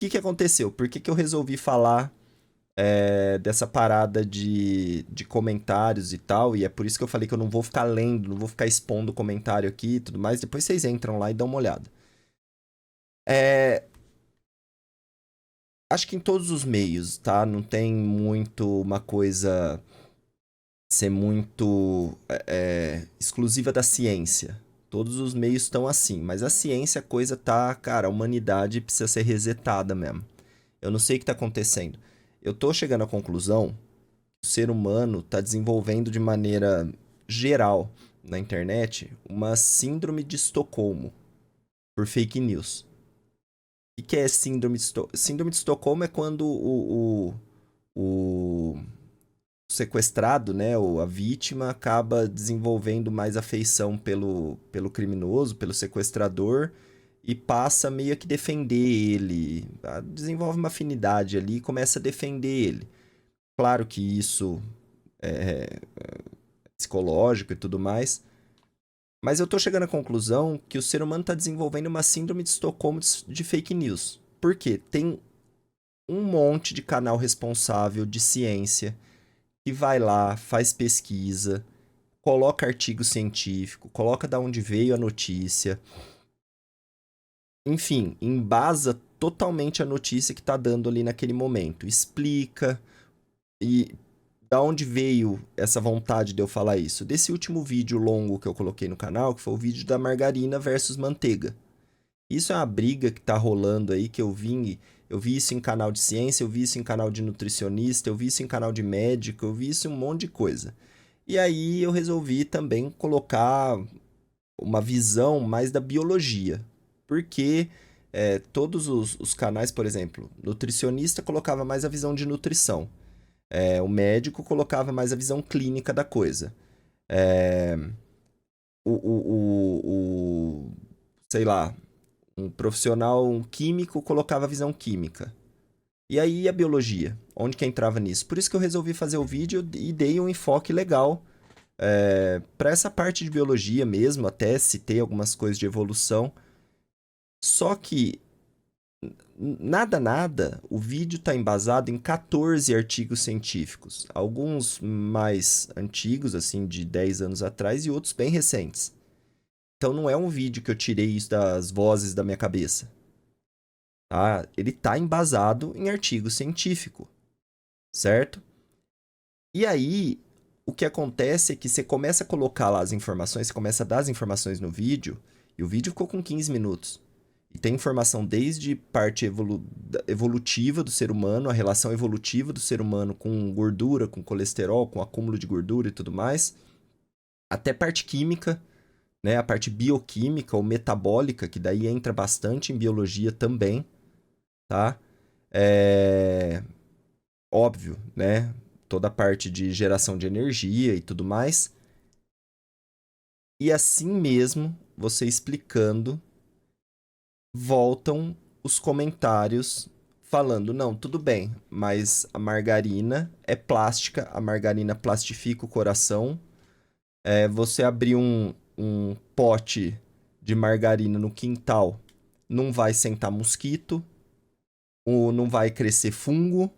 que aconteceu? Por que eu resolvi falar dessa parada de comentários e tal? E é por isso que eu falei que eu não vou ficar lendo, não vou ficar expondo comentário aqui e tudo mais. Depois vocês entram lá e dão uma olhada. É, acho que em todos os meios, tá? Não tem muito uma coisa ser muito exclusiva da ciência. Todos os meios estão assim, mas a ciência, a coisa tá, cara, a humanidade precisa ser resetada mesmo. Eu não sei o que tá acontecendo. Eu tô chegando à conclusão que o ser humano tá desenvolvendo de maneira geral na internet uma síndrome de Estocolmo por fake news. O que é síndrome de Estocolmo? Síndrome de Estocolmo é quando o sequestrado, né, ou a vítima, acaba desenvolvendo mais afeição pelo criminoso, pelo sequestrador, e passa meio que defender ele. Desenvolve uma afinidade ali e começa a defender ele. Claro que isso é psicológico e tudo mais, mas eu tô chegando à conclusão que o ser humano está desenvolvendo uma síndrome de Estocolmo de fake news. Por quê? Tem um monte de canal responsável de ciência que vai lá, faz pesquisa, coloca artigo científico, coloca da onde veio a notícia, enfim, embasa totalmente a notícia que está dando ali naquele momento, explica e da onde veio essa vontade de eu falar isso? Desse último vídeo longo que eu coloquei no canal, que foi o vídeo da margarina versus manteiga. Isso é uma briga que tá rolando aí, que eu vi isso em canal de ciência, eu vi isso em canal de nutricionista, eu vi isso em canal de médico, eu vi isso em um monte de coisa. E aí eu resolvi também colocar uma visão mais da biologia. Porque todos os canais, por exemplo, nutricionista colocava mais a visão de nutrição. O médico colocava mais a visão clínica da coisa. É, o, sei lá, um profissional, um químico colocava a visão química. E aí a biologia, onde que entrava nisso? Por isso que eu resolvi fazer o vídeo e dei um enfoque legal para essa parte de biologia mesmo, até citei algumas coisas de evolução. Só que, nada, o vídeo está embasado em 14 artigos científicos. Alguns mais antigos, assim, de 10 anos atrás, e outros bem recentes. Então não é um vídeo que eu tirei isso das vozes da minha cabeça. Tá? Ele está embasado em artigo científico, certo? E aí, o que acontece é que você começa a colocar lá as informações, você começa a dar as informações no vídeo, e o vídeo ficou com 15 minutos. E tem informação desde parte evolutiva do ser humano, a relação evolutiva do ser humano com gordura, com colesterol, com acúmulo de gordura e tudo mais, até parte química, né, a parte bioquímica ou metabólica, que daí entra bastante em biologia também, tá? É óbvio, né? Toda a parte de geração de energia e tudo mais. E assim mesmo, você explicando, voltam os comentários falando: não, tudo bem, mas a margarina é plástica, a margarina plastifica o coração. Você abrir um pote de margarina no quintal, não vai sentar mosquito, ou não vai crescer fungo.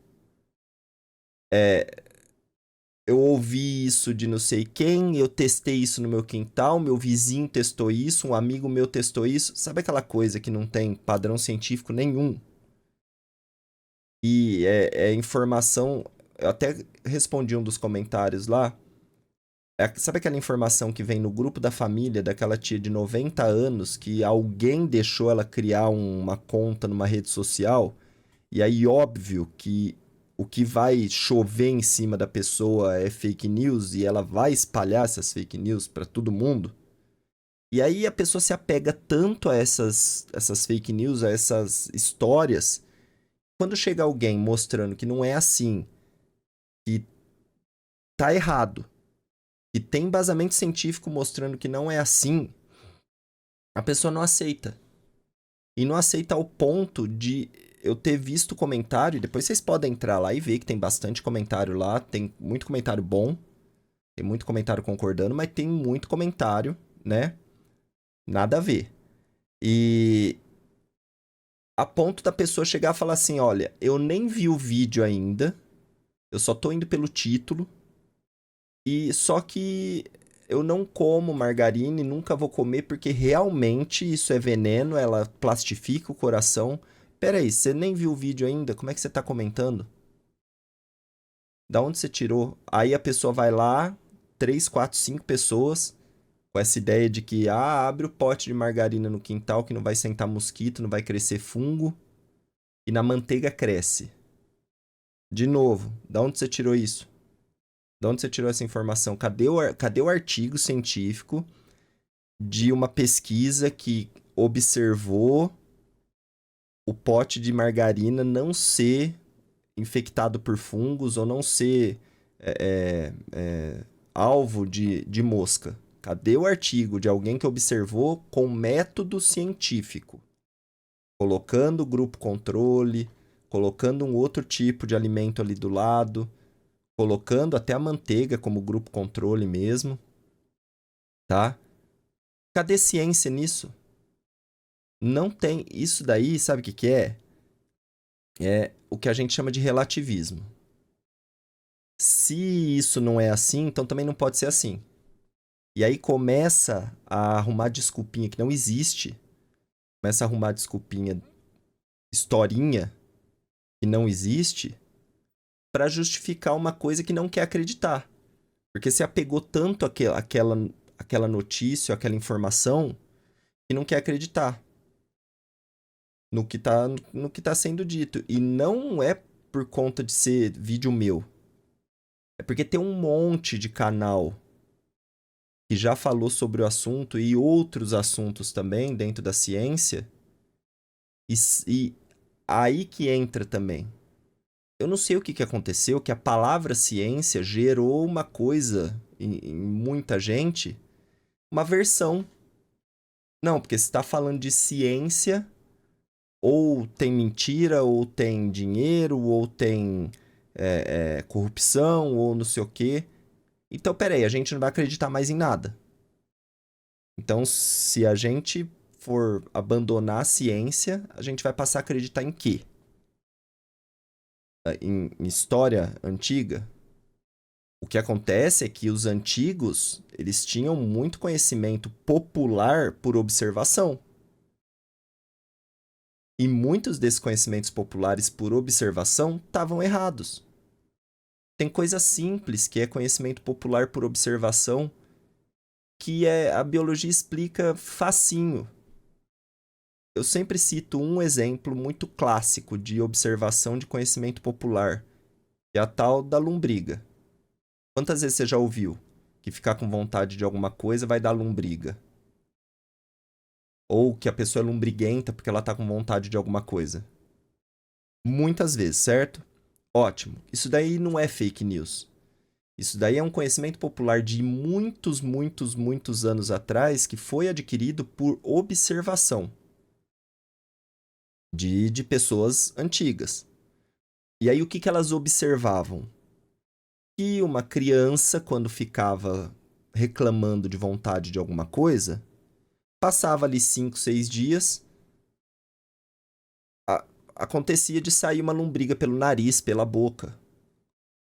Eu ouvi isso de não sei quem, eu testei isso no meu quintal, meu vizinho testou isso, um amigo meu testou isso. Sabe aquela coisa que não tem padrão científico nenhum? E é informação. Eu até respondi um dos comentários lá. Sabe aquela informação que vem no grupo da família daquela tia de 90 anos que alguém deixou ela criar uma conta numa rede social? E aí, óbvio que o que vai chover em cima da pessoa é fake news e ela vai espalhar essas fake news para todo mundo. E aí a pessoa se apega tanto a essas fake news, a essas histórias. Quando chega alguém mostrando que não é assim, que tá errado, que tem embasamento científico mostrando que não é assim, a pessoa não aceita. E não aceita ao ponto de eu ter visto comentário, e depois vocês podem entrar lá e ver que tem bastante comentário lá, tem muito comentário bom, tem muito comentário concordando, mas tem muito comentário, né? Nada a ver. E A ponto da pessoa chegar e falar assim: olha, eu nem vi o vídeo ainda, eu só tô indo pelo título, e só que eu não como margarina e nunca vou comer porque realmente isso é veneno, ela plastifica o coração. Pera aí, você nem viu o vídeo ainda? Como é que você tá comentando? Da onde você tirou? Aí a pessoa vai lá, 3, 4, 5 pessoas, com essa ideia de que, abre o pote de margarina no quintal que não vai sentar mosquito, não vai crescer fungo, e na manteiga cresce. De novo, da onde você tirou isso? Da onde você tirou essa informação? Cadê o artigo científico de uma pesquisa que observou o pote de margarina não ser infectado por fungos ou não ser alvo de mosca? Cadê o artigo de alguém que observou com método científico? Colocando o grupo controle, colocando um outro tipo de alimento ali do lado, colocando até a manteiga como grupo controle mesmo, tá? Cadê ciência nisso? Não tem. Isso daí, sabe o que que é? É o que a gente chama de relativismo. Se isso não é assim, então também não pode ser assim. E aí começa a arrumar desculpinha que não existe, começa a arrumar desculpinha, historinha que não existe, para justificar uma coisa que não quer acreditar. Porque você apegou tanto aquela notícia, aquela informação, que não quer acreditar no que tá sendo dito. E não é por conta de ser vídeo meu. É porque tem um monte de canal que já falou sobre o assunto e outros assuntos também dentro da ciência. E aí que entra também. Eu não sei o que aconteceu, que a palavra ciência gerou uma coisa em muita gente, uma versão. Não, porque se está falando de ciência, ou tem mentira, ou tem dinheiro, ou tem corrupção, ou não sei o quê. Então, peraí, a gente não vai acreditar mais em nada. Então, se a gente for abandonar a ciência, a gente vai passar a acreditar em quê? Em história antiga? O que acontece é que os antigos, eles tinham muito conhecimento popular por observação. E muitos desses conhecimentos populares por observação estavam errados. Tem coisa simples que é conhecimento popular por observação que a biologia explica facinho. Eu sempre cito um exemplo muito clássico de observação de conhecimento popular, que é a tal da lombriga. Quantas vezes você já ouviu que ficar com vontade de alguma coisa vai dar lombriga? Ou que a pessoa é lombriguenta porque ela tá com vontade de alguma coisa? Muitas vezes, certo? Ótimo. Isso daí não é fake news. Isso daí é um conhecimento popular de muitos, muitos, muitos anos atrás que foi adquirido por observação de pessoas antigas. E aí o que elas observavam? Que uma criança, quando ficava reclamando de vontade de alguma coisa, passava ali 5, 6 dias, acontecia de sair uma lombriga pelo nariz, pela boca.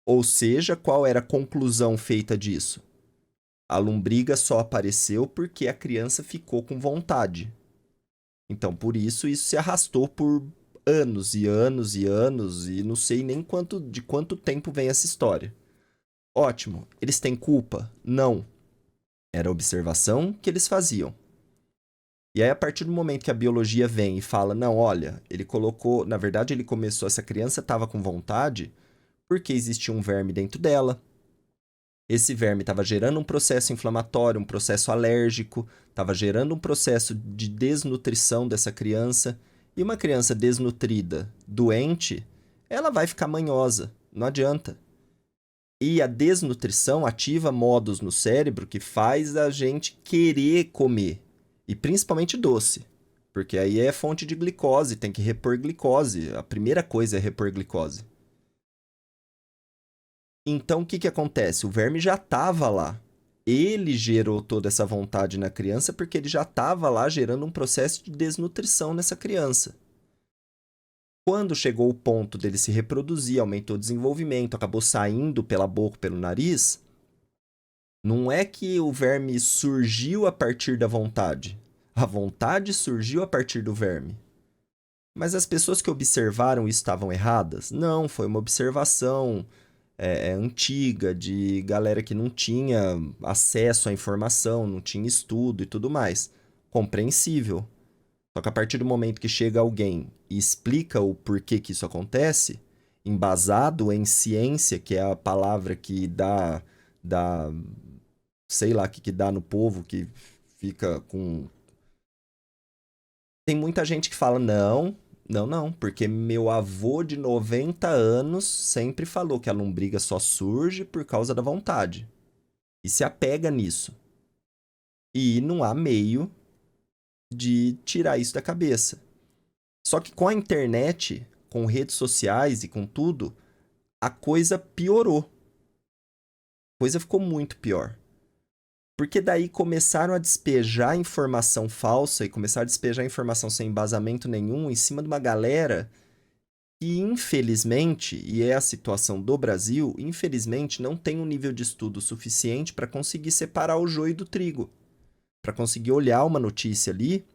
Ou seja, qual era a conclusão feita disso? A lombriga só apareceu porque a criança ficou com vontade. Então, por isso se arrastou por anos e anos e anos, e não sei nem de quanto tempo vem essa história. Ótimo. Eles têm culpa? Não. Era a observação que eles faziam. E aí, a partir do momento que a biologia vem e fala, não, olha, ele colocou, na verdade, ele começou, essa criança estava com vontade porque existia um verme dentro dela. Esse verme estava gerando um processo inflamatório, um processo alérgico, estava gerando um processo de desnutrição dessa criança. E uma criança desnutrida, doente, ela vai ficar manhosa, não adianta. E a desnutrição ativa modos no cérebro que faz a gente querer comer. E principalmente doce. Porque aí é fonte de glicose, tem que repor glicose. A primeira coisa é repor glicose. Então o que acontece? O verme já estava lá. Ele gerou toda essa vontade na criança porque ele já estava lá gerando um processo de desnutrição nessa criança. Quando chegou o ponto dele se reproduzir, aumentou o desenvolvimento, acabou saindo pela boca, pelo nariz, não é que o verme surgiu a partir da vontade. A vontade surgiu a partir do verme. Mas as pessoas que observaram isso estavam erradas? Não, foi uma observação antiga de galera que não tinha acesso à informação, não tinha estudo e tudo mais. Compreensível. Só que a partir do momento que chega alguém e explica o porquê que isso acontece, embasado em ciência, que é a palavra que dá sei lá o que dá no povo, que fica com. Tem muita gente que fala, não, não, não, porque meu avô de 90 anos sempre falou que a lombriga só surge por causa da vontade. E se apega nisso. E não há meio de tirar isso da cabeça. Só que com a internet, com redes sociais e com tudo, a coisa piorou. A coisa ficou muito pior. Porque daí começaram a despejar informação falsa e começaram a despejar informação sem embasamento nenhum em cima de uma galera que, infelizmente, e é a situação do Brasil, infelizmente não tem um nível de estudo suficiente para conseguir separar o joio do trigo. Para conseguir olhar uma notícia ali,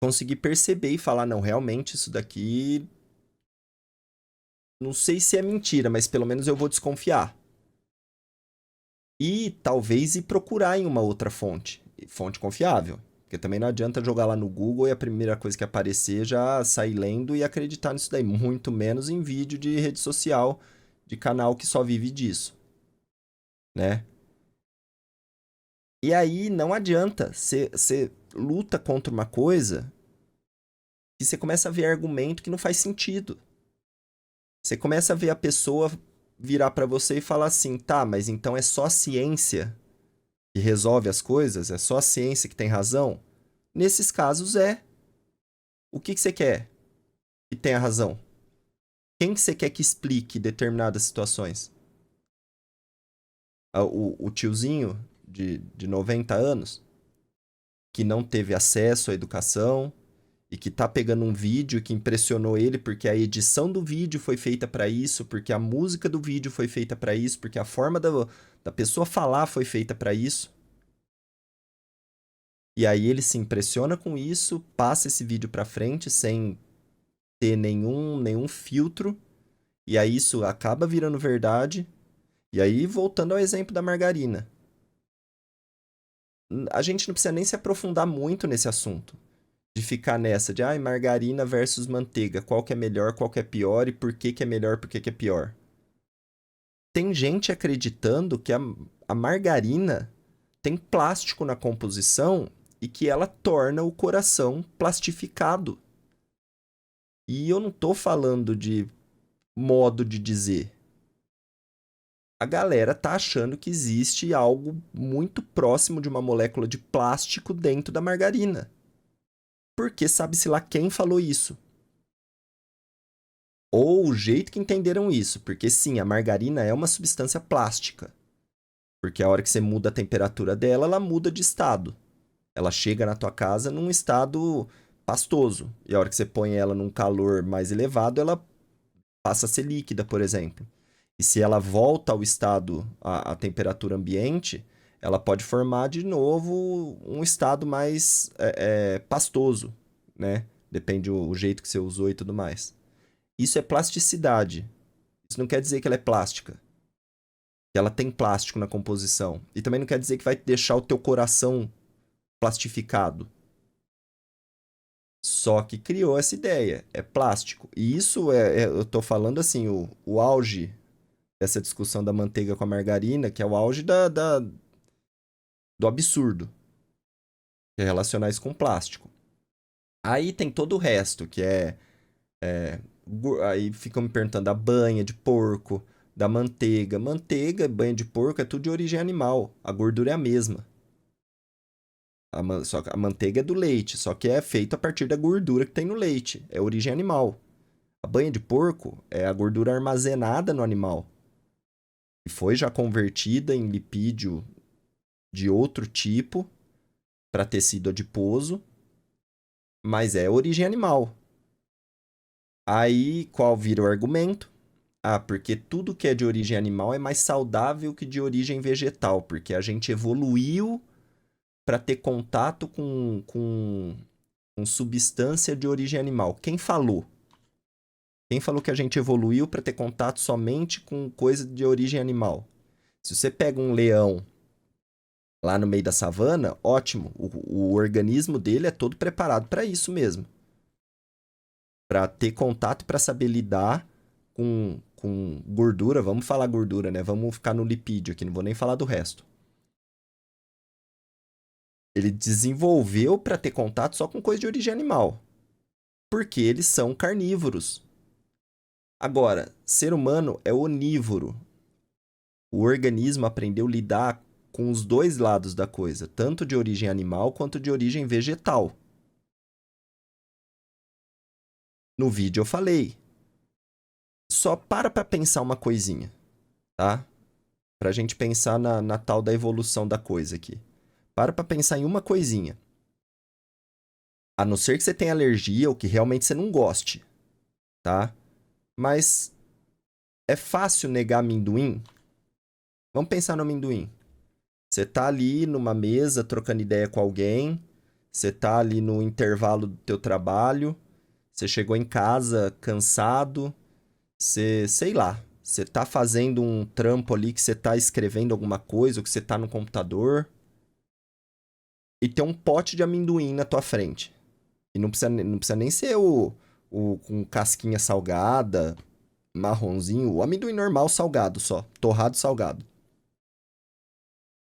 conseguir perceber e falar, não, realmente isso daqui não sei se é mentira, mas pelo menos eu vou desconfiar. E talvez ir procurar em uma outra fonte confiável. Porque também não adianta jogar lá no Google e a primeira coisa que aparecer já sair lendo e acreditar nisso daí. Muito menos em vídeo de rede social, de canal que só vive disso, né? E aí não adianta. Você luta contra uma coisa e você começa a ver argumento que não faz sentido. Você começa a ver a pessoa virar pra você e falar assim, tá, mas então é só a ciência que resolve as coisas? É só a ciência que tem razão? Nesses casos é. O que você quer que tenha razão? Quem que você quer que explique determinadas situações? O tiozinho de 90 anos que não teve acesso à educação e que tá pegando um vídeo que impressionou ele porque a edição do vídeo foi feita para isso, porque a música do vídeo foi feita para isso, porque a forma da pessoa falar foi feita para isso. E aí ele se impressiona com isso, passa esse vídeo para frente sem ter nenhum filtro, e aí isso acaba virando verdade. E aí, voltando ao exemplo da margarina, a gente não precisa nem se aprofundar muito nesse assunto. De ficar nessa de, margarina versus manteiga, qual que é melhor, qual que é pior e por que que é melhor, por que que é pior. Tem gente acreditando que a margarina tem plástico na composição e que ela torna o coração plastificado. E eu não tô falando de modo de dizer. A galera tá achando que existe algo muito próximo de uma molécula de plástico dentro da margarina. Porque sabe-se lá quem falou isso. Ou o jeito que entenderam isso. Porque sim, a margarina é uma substância plástica. Porque a hora que você muda a temperatura dela, ela muda de estado. Ela chega na tua casa num estado pastoso. E a hora que você põe ela num calor mais elevado, ela passa a ser líquida, por exemplo. E se ela volta ao estado, à temperatura ambiente, ela pode formar de novo um estado mais pastoso, né? Depende o jeito que você usou e tudo mais. Isso é plasticidade. Isso não quer dizer que ela é plástica. Que ela tem plástico na composição. E também não quer dizer que vai deixar o teu coração plastificado. Só que criou essa ideia. É plástico. E isso eu tô falando assim, o auge dessa discussão da manteiga com a margarina, que é o auge do absurdo, que é relacionar isso com plástico. Aí tem todo o resto, que aí ficam me perguntando da banha de porco, da manteiga. Manteiga, banha de porco é tudo de origem animal. A gordura é a mesma. Só que a manteiga é do leite, só que é feito a partir da gordura que tem no leite. É origem animal. A banha de porco é a gordura armazenada no animal. E foi já convertida em lipídio de outro tipo para tecido adiposo, mas é origem animal. Aí, qual vira o argumento? Ah, porque tudo que é de origem animal é mais saudável que de origem vegetal, porque a gente evoluiu para ter contato com substância de origem animal. Quem falou? Quem falou que a gente evoluiu para ter contato somente com coisa de origem animal? Se você pega um leão lá no meio da savana, ótimo. O organismo dele é todo preparado para isso mesmo. Para ter contato e para saber lidar com gordura. Vamos falar gordura, né? Vamos ficar no lipídio aqui, não vou nem falar do resto. Ele desenvolveu para ter contato só com coisa de origem animal. Porque eles são carnívoros. Agora, ser humano é onívoro. O organismo aprendeu a lidar com os dois lados da coisa, tanto de origem animal quanto de origem vegetal. No vídeo eu falei. Só para pensar uma coisinha, tá? Pra gente pensar na tal da evolução da coisa aqui. Para pensar em uma coisinha. A não ser que você tenha alergia ou que realmente você não goste, tá? Mas é fácil negar amendoim? Vamos pensar no amendoim. Você tá ali numa mesa trocando ideia com alguém, você tá ali no intervalo do teu trabalho, você chegou em casa cansado, você, sei lá, você tá fazendo um trampo ali que você tá escrevendo alguma coisa, ou que você tá no computador, e tem um pote de amendoim na tua frente. E não precisa nem ser o com casquinha salgada, marronzinho, o amendoim normal salgado só, torrado salgado.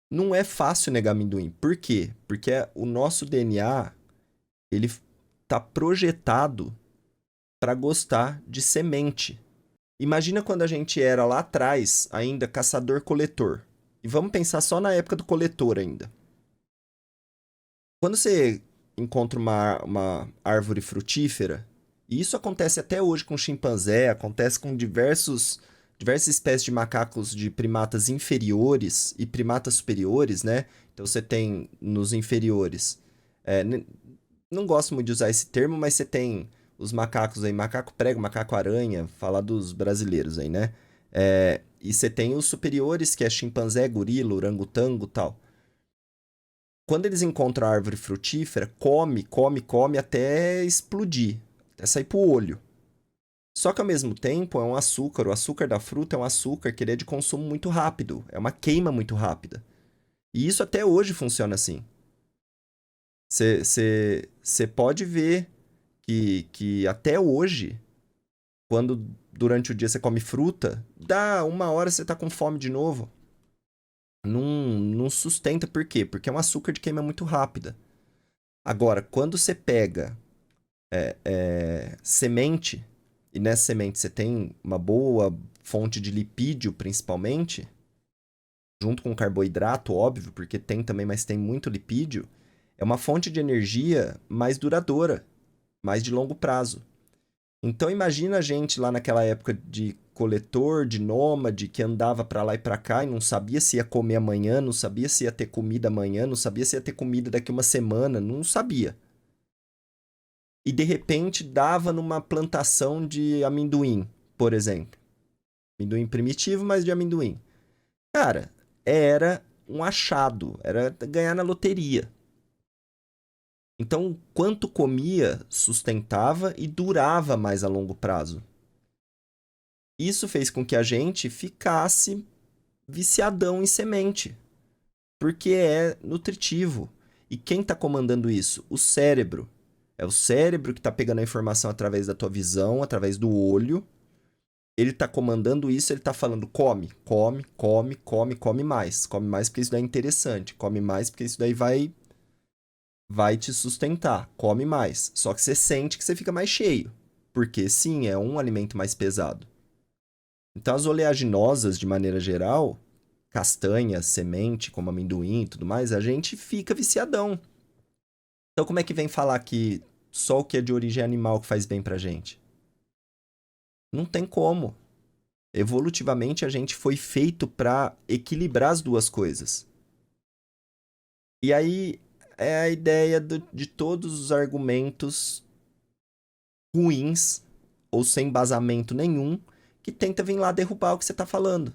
Não é fácil negar amendoim. Por quê? Porque o nosso DNA, ele tá projetado para gostar de semente. Imagina quando a gente era lá atrás, ainda caçador-coletor. E vamos pensar só na época do coletor ainda. Quando você encontra uma árvore frutífera, e isso acontece até hoje com chimpanzé, acontece com diversas espécies de macacos de primatas inferiores e primatas superiores, né? Então você tem nos inferiores. é, não gosto muito de usar esse termo, mas você tem os macacos aí, macaco prego, macaco aranha, falar dos brasileiros aí, né? E você tem os superiores, que é chimpanzé, gorila, orangotango e tal. Quando eles encontram a árvore frutífera, come, come, come até explodir, até sair pro olho. Só que ao mesmo tempo é um açúcar, o açúcar da fruta é um açúcar que ele é de consumo muito rápido, é uma queima muito rápida. E isso até hoje funciona assim. Você pode ver que até hoje, quando durante o dia você come fruta, dá uma hora você tá com fome de novo. Não sustenta, por quê? Porque é um açúcar de queima muito rápida. Agora, quando você pega semente, e nessa semente você tem uma boa fonte de lipídio, principalmente, junto com carboidrato, óbvio, porque tem também, mas tem muito lipídio, é uma fonte de energia mais duradoura, mais de longo prazo. Então imagina a gente lá naquela época de coletor, de nômade, que andava para lá e para cá e não sabia se ia comer amanhã, não sabia se ia ter comida amanhã, não sabia se ia ter comida daqui uma semana, não sabia. E de repente dava numa plantação de amendoim, por exemplo. Amendoim primitivo, mas de amendoim. Cara, era um achado, era ganhar na loteria. Então, quanto comia, sustentava e durava mais a longo prazo. Isso fez com que a gente ficasse viciadão em semente, porque é nutritivo. E quem está comandando isso? O cérebro. É o cérebro que está pegando a informação através da tua visão, através do olho. Ele está comandando isso, ele está falando: come, come, come, come, come mais. Come mais porque isso daí é interessante. Come mais porque isso daí vai te sustentar. Come mais. Só que você sente que você fica mais cheio. Porque sim, é um alimento mais pesado. Então as oleaginosas, de maneira geral, castanha, semente, como amendoim e tudo mais, a gente fica viciadão. Então como é que vem falar que só o que é de origem animal que faz bem pra gente? Não tem como. Evolutivamente a gente foi feito para equilibrar as duas coisas. E aí é a ideia de todos os argumentos ruins ou sem embasamento nenhum que tenta vir lá derrubar o que você está falando.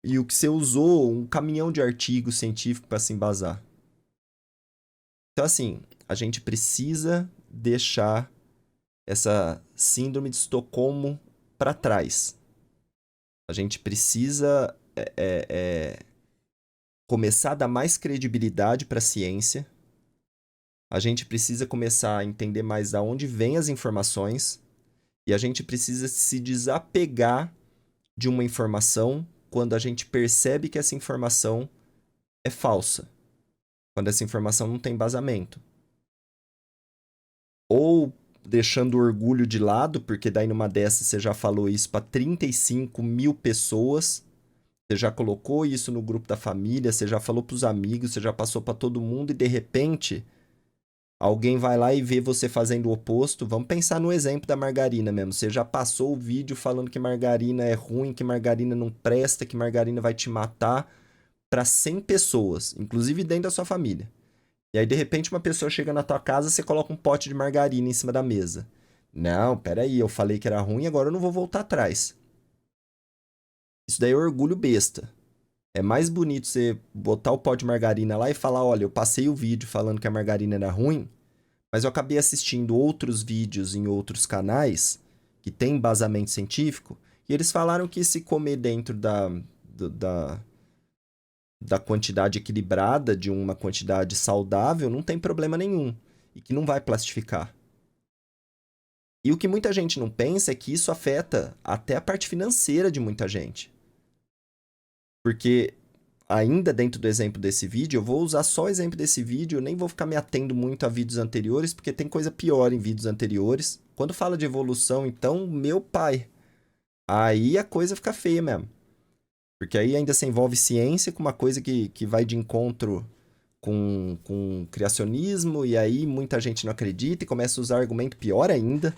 E o que você usou, um caminhão de artigo científico para se embasar. Então, assim, a gente precisa deixar essa síndrome de Estocolmo para trás. A gente precisa começar a dar mais credibilidade para a ciência. A gente precisa começar a entender mais de onde vêm as informações. E a gente precisa se desapegar de uma informação quando a gente percebe que essa informação é falsa. Quando essa informação não tem embasamento. Ou deixando o orgulho de lado, porque daí numa dessas você já falou isso para 35 mil pessoas, você já colocou isso no grupo da família, você já falou para os amigos, você já passou para todo mundo e de repente alguém vai lá e vê você fazendo o oposto. Vamos pensar no exemplo da margarina mesmo. Você já passou o vídeo falando que margarina é ruim, que margarina não presta, que margarina vai te matar para 100 pessoas, inclusive dentro da sua família. E aí, de repente, uma pessoa chega na tua casa e você coloca um pote de margarina em cima da mesa. Não, peraí, eu falei que era ruim, agora eu não vou voltar atrás. Isso daí é orgulho besta. É mais bonito você botar o pote de margarina lá e falar, olha, eu passei o vídeo falando que a margarina era ruim, mas eu acabei assistindo outros vídeos em outros canais que tem embasamento científico, e eles falaram que se comer dentro da quantidade equilibrada, de uma quantidade saudável, não tem problema nenhum. E que não vai plastificar. E o que muita gente não pensa é que isso afeta até a parte financeira de muita gente. Porque, ainda dentro do exemplo desse vídeo, eu vou usar só o exemplo desse vídeo, eu nem vou ficar me atendo muito a vídeos anteriores, porque tem coisa pior em vídeos anteriores. Quando fala de evolução, então, meu pai, aí a coisa fica feia mesmo. Porque aí ainda se envolve ciência com uma coisa que vai de encontro com criacionismo, e aí muita gente não acredita e começa a usar argumento pior ainda,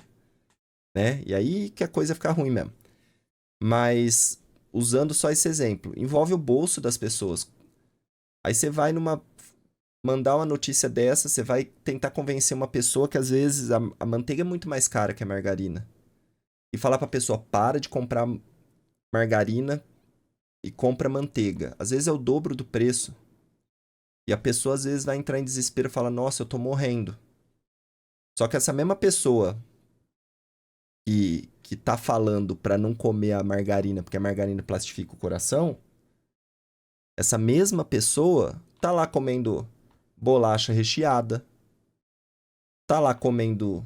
né? E aí que a coisa fica ruim mesmo. Mas, usando só esse exemplo, envolve o bolso das pessoas. Aí você vai mandar uma notícia dessa, você vai tentar convencer uma pessoa que às vezes a manteiga é muito mais cara que a margarina. E falar pra pessoa, para de comprar margarina e compra manteiga. Às vezes é o dobro do preço. E a pessoa às vezes vai entrar em desespero e fala, nossa, eu tô morrendo. Só que essa mesma pessoa que tá falando pra não comer a margarina porque a margarina plastifica o coração, essa mesma pessoa tá lá comendo bolacha recheada, tá lá comendo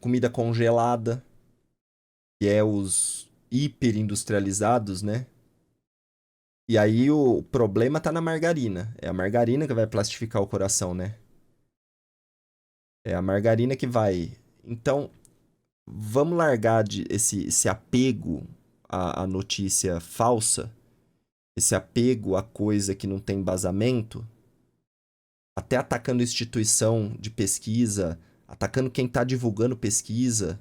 comida congelada, que é os hiperindustrializados, né? E aí o problema tá na margarina. É a margarina que vai plastificar o coração, né? É a margarina que vai. Então, vamos largar esse apego à notícia falsa, esse apego à coisa que não tem embasamento, até atacando instituição de pesquisa, atacando quem está divulgando pesquisa,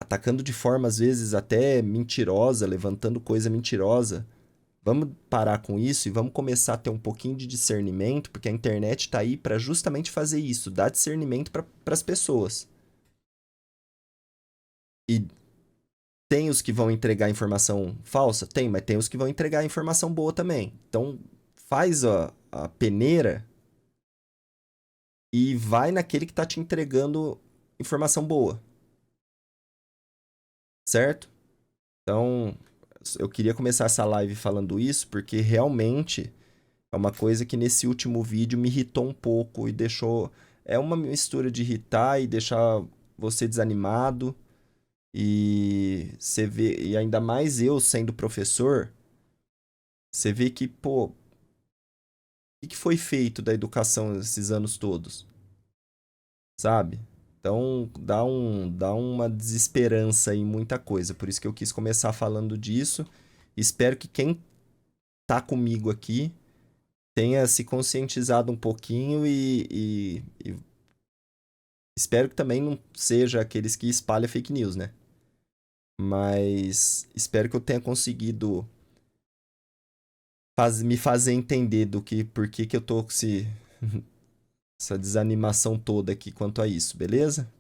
atacando de forma às vezes até mentirosa, levantando coisa mentirosa. Vamos parar com isso e vamos começar a ter um pouquinho de discernimento, porque a internet está aí para justamente fazer isso, dar discernimento para as pessoas. E tem os que vão entregar informação falsa? Tem, mas tem os que vão entregar informação boa também. Então, faz a peneira e vai naquele que está te entregando informação boa. Certo? Então, eu queria começar essa live falando isso, porque realmente é uma coisa que nesse último vídeo me irritou um pouco e deixou... É uma mistura de irritar e deixar você desanimado. E você vê, e ainda mais eu sendo professor, você vê que, pô, o que foi feito da educação esses anos todos, sabe? Então dá uma desesperança em muita coisa. Por isso que eu quis começar falando disso. Espero que quem tá comigo aqui tenha se conscientizado um pouquinho e espero que também não seja aqueles que espalham fake news, né? Mas espero que eu tenha conseguido me fazer entender por que eu tô com essa desanimação toda aqui quanto a isso, beleza?